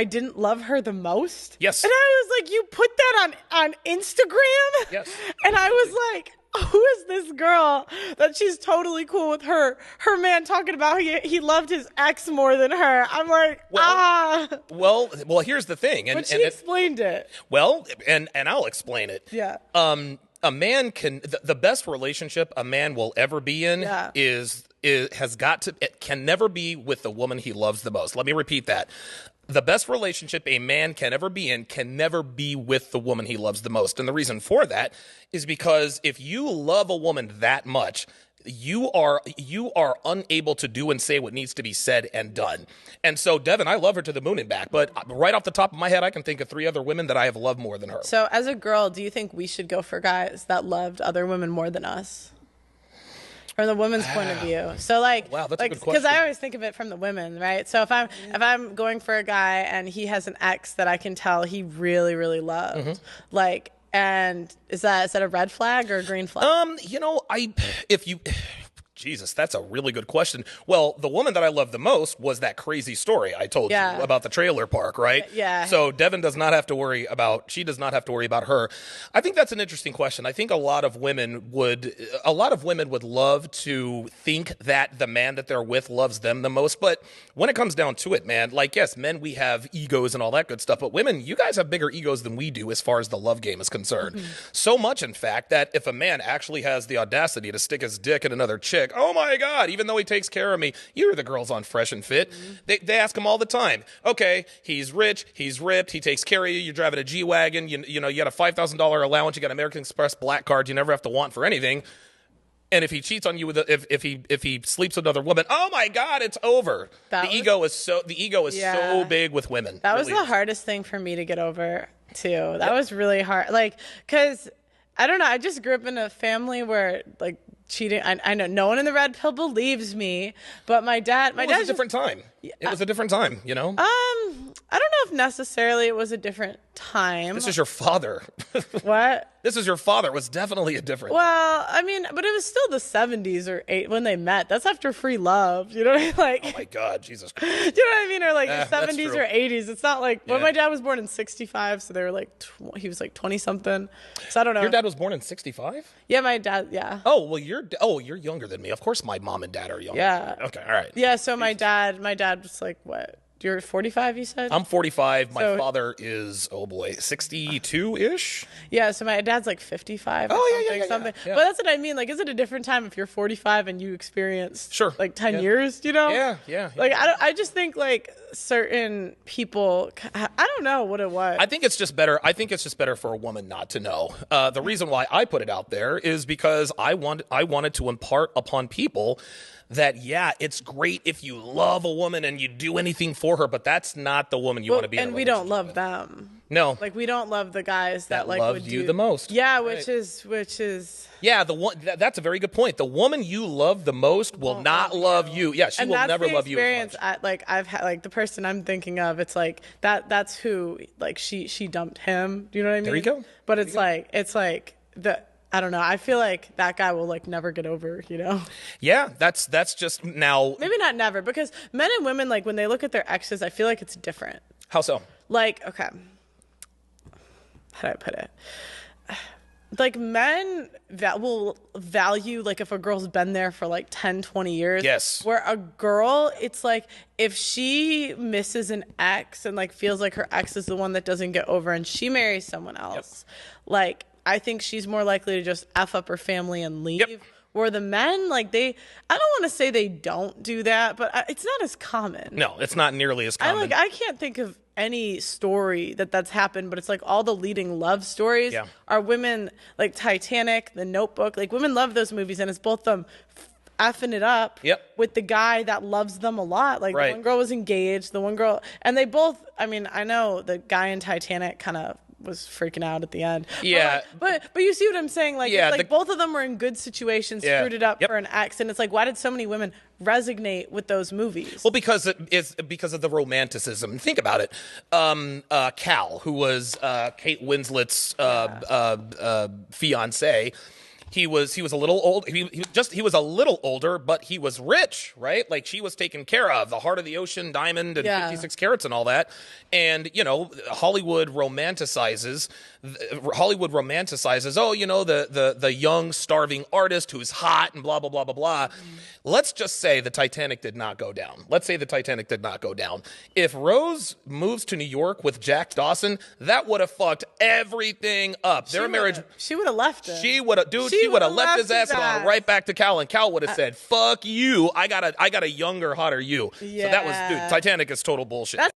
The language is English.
I didn't love her the most. Yes. And I was like, you put that on Instagram? Yes. And I was like, who is this girl that she's totally cool with her man talking about he loved his ex more than her? I'm like, Well, here's the thing. But she explained it. Well, and I'll explain it. Yeah. A man can, the best relationship a man will ever be in can never be with the woman he loves the most. Let me repeat that. The best relationship a man can ever be in can never be with the woman he loves the most. And the reason for that is because if you love a woman that much, you are unable to do and say what needs to be said and done. And so, Devin, I love her to the moon and back. But right off the top of my head, I can think of 3 other women that I have loved more than her. So as a girl, do you think we should go for guys that loved other women more than us? From the women's point of view. So like, wow, that's a good question. Because I always think of it from the women, right? So if I'm going for a guy and he has an ex that I can tell he really, really loved, like, and is that a red flag or a green flag? Jesus, that's a really good question. Well, the woman that I love the most was that crazy story I told you about the trailer park, right? Yeah. So Devin does not have to worry about her. I think that's an interesting question. I think a lot of women would love to think that the man that they're with loves them the most. But when it comes down to it, man, like, yes, men, we have egos and all that good stuff. But women, you guys have bigger egos than we do as far as the love game is concerned. Mm-hmm. So much, in fact, that if a man actually has the audacity to stick his dick in another chick, oh my God, even though he takes care of me, you hear the girls on Fresh and Fit. Mm-hmm. They ask him all the time, okay, he's rich, he's ripped, he takes care of you, you're driving a G-Wagon, you got a $5,000 allowance, you got American Express Black Card, you never have to want for anything. And if he cheats on you if he sleeps with another woman, oh my God, it's over. The ego is so big with women. That was the hardest thing for me to get over too. That was really hard. Like, cause I don't know, I just grew up in a family where like cheating. I know no one in the red pill believes me, but my dad. It was a different time. It was a different time, you know. I don't know if necessarily it was a different time. This is your father. What? This is your father. It was definitely a different. Well, I mean, but it was still the 70s or 80s when they met. That's after free love. You know what I mean? Like. Oh my God, Jesus Christ. You know what I mean? Or like the 70s or 80s. It's not like when my dad was born in 65, so they were like he was like 20 something. So I don't know. Your dad was born in 65? Yeah, my dad. Yeah. Oh well, you're younger than me. Of course, my mom and dad are younger. Yeah. Okay. All right. Yeah. So my dad was like what? You're 45, you said? I'm 45. My father is, 62-ish. Yeah, so my dad's like 55 or something. Yeah. But that's what I mean. like, is it a different time if you're 45 and you experienced like 10 years, you know? Yeah. Like, I just think like certain people, I don't know what it was. I think it's just better for a woman not to know. The reason why I put it out there is because I wanted to impart upon people that, it's great if you love a woman and you do anything for her, but that's not the woman you want to be in a relationship we don't love with. them. No. Like, we don't love the guys that like love would you do the most. Yeah, which is Yeah, that's a very good point. The woman you love the most will not love you. Yeah, she will never love you as much. I've had like the person I'm thinking of, it's like that's who like she dumped him. Do you know what I mean? There you go. But it's like I don't know. I feel like that guy will like never get over, you know? Yeah, that's just now. Maybe not never, because men and women, like when they look at their exes, I feel like it's different. How so? Like, okay. How do I put it? Like men that will value like if a girl's been there for like 10, 20 years. Yes. Where a girl, it's like if she misses an ex and like feels like her ex is the one that doesn't get over and she marries someone else, like I think she's more likely to just F up her family and leave. Yep. Where the men, like I don't want to say they don't do that, but it's not as common. No, it's not nearly as common. I can't think of any story that's happened, but it's like all the leading love stories are women, like Titanic, The Notebook. Like women love those movies, and it's both them effing it up with the guy that loves them a lot. Like the one girl was engaged, the one girl, and they both. I mean, I know the guy in Titanic kind of was freaking out at the end. Yeah. But you see what I'm saying? Like, it's like both of them were in good situations, screwed it up for an ex. And it's like, why did so many women resonate with those movies? Well, because of the romanticism. Think about it. Cal, who was Kate Winslet's fiance, He was a little old. He was a little older, but he was rich, right? Like she was taken care of. The heart of the ocean, diamond, and 56 carats, and all that. And Hollywood romanticizes. Oh, the young starving artist who's hot and blah blah blah blah blah. Let's just say the Titanic did not go down. If Rose moves to New York with Jack Dawson, that would have fucked everything up. Their marriage. She would have left him. She would have, dude. She would have left his ass and gone right back to Cal, and Cal would have said, "Fuck you. I got a younger, hotter you." Yeah. So that was, dude. Titanic is total bullshit.